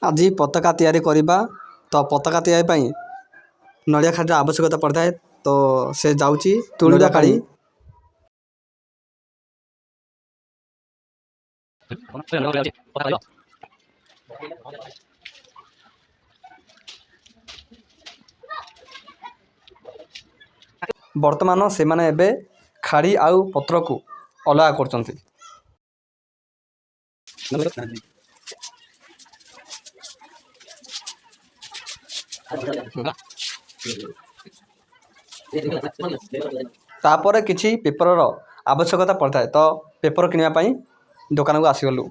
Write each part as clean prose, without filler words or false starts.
ଆଜି ପତାକା ତିଆରି କରିବା। ତ ପତାକା ତିଆରି ପାଇଁ ନଡ଼ିଆ ଖାଡ଼ିର ଆବଶ୍ୟକତା ପଡ଼ିଥାଏ। ତ ସେ ଯାଉଛି ତୁଳିବା କାଢ଼ି ବର୍ତ୍ତମାନ ସେମାନେ ଏବେ ଖାଡ଼ି ଆଉ ପତ୍ରକୁ ଅଲଗା କରୁଛନ୍ତି। ତାପରେ କିଛି ପେପରର ଆବଶ୍ୟକତା ପଡ଼ିଥାଏ। ତ ପେପର କିଣିବା ପାଇଁ ଦୋକାନକୁ ଆସିଗଲୁ।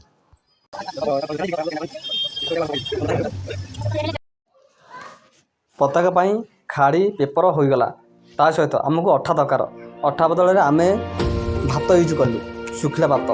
ପତାକା ପାଇଁ ଖାଡ଼ି ପେପର ହୋଇଗଲା। ତା ସହିତ ଆମକୁ ଅଠା ଦରକାର। ଅଠା ବଦଳରେ ଆମେ ଭାତ ୟୁଜ୍ କଲୁ, ଶୁଖିଲା ଭାତ।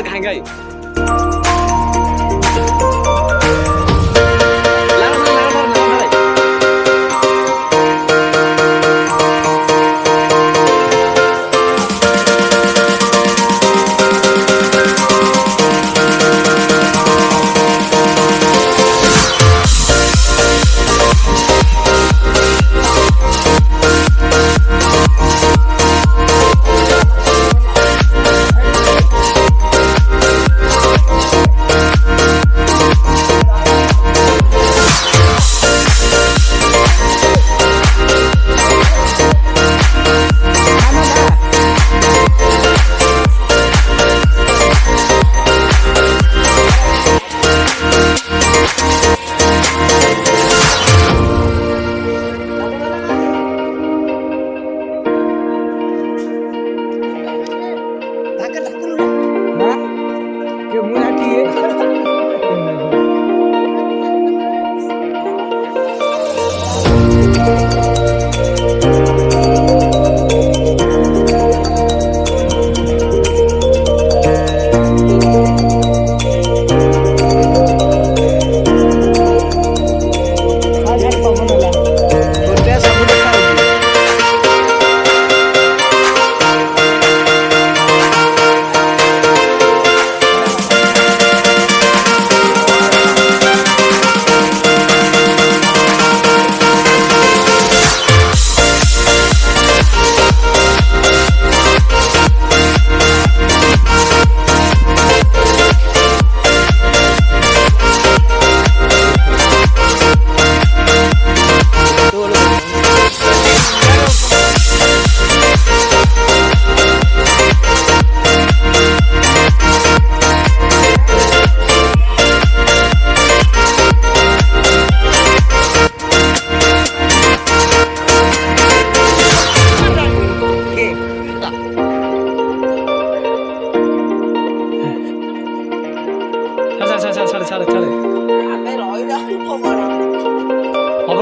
घाई घाई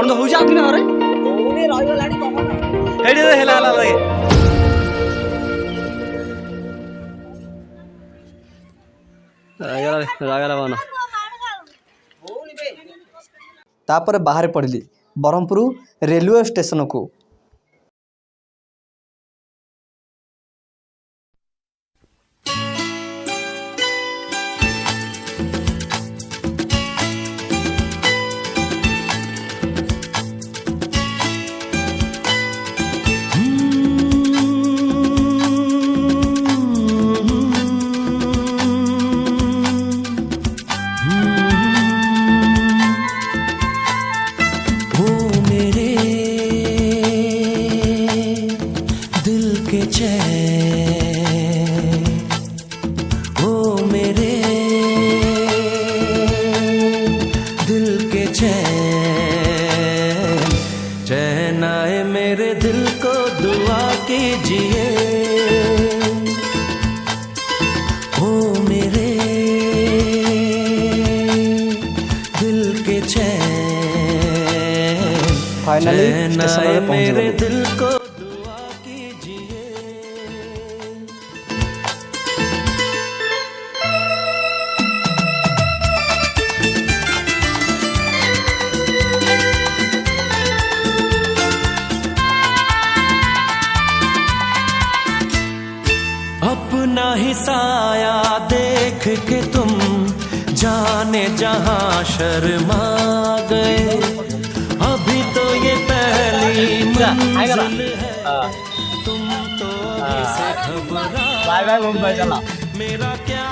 ବନ୍ଦ ହଉଛି ଆଉ କିନା ଘରେ ହେଇଟି ହେଲା ହେଲା ଲାଗେ ରାଗଲା ବନ ତାପରେ ବାହାରେ ପଡ଼ିଲି ବ୍ରହ୍ମପୁର ରେଲୱେ ଷ୍ଟେସନକୁ। चैन आए मेरे दिल को दुआ कीजिए ओ मेरे दिल के चैन फाइनली चैन स्टेशन आए में पहुंच मेरे गए। दिल को दुआ कीजिए। अपना ही साया देख के तुम जाने जहां शर्मा गए। अभी तो ये पहली मंजिल है तुम तो अभी से घबरा। बाय बाय मुंबई चला मेरा क्या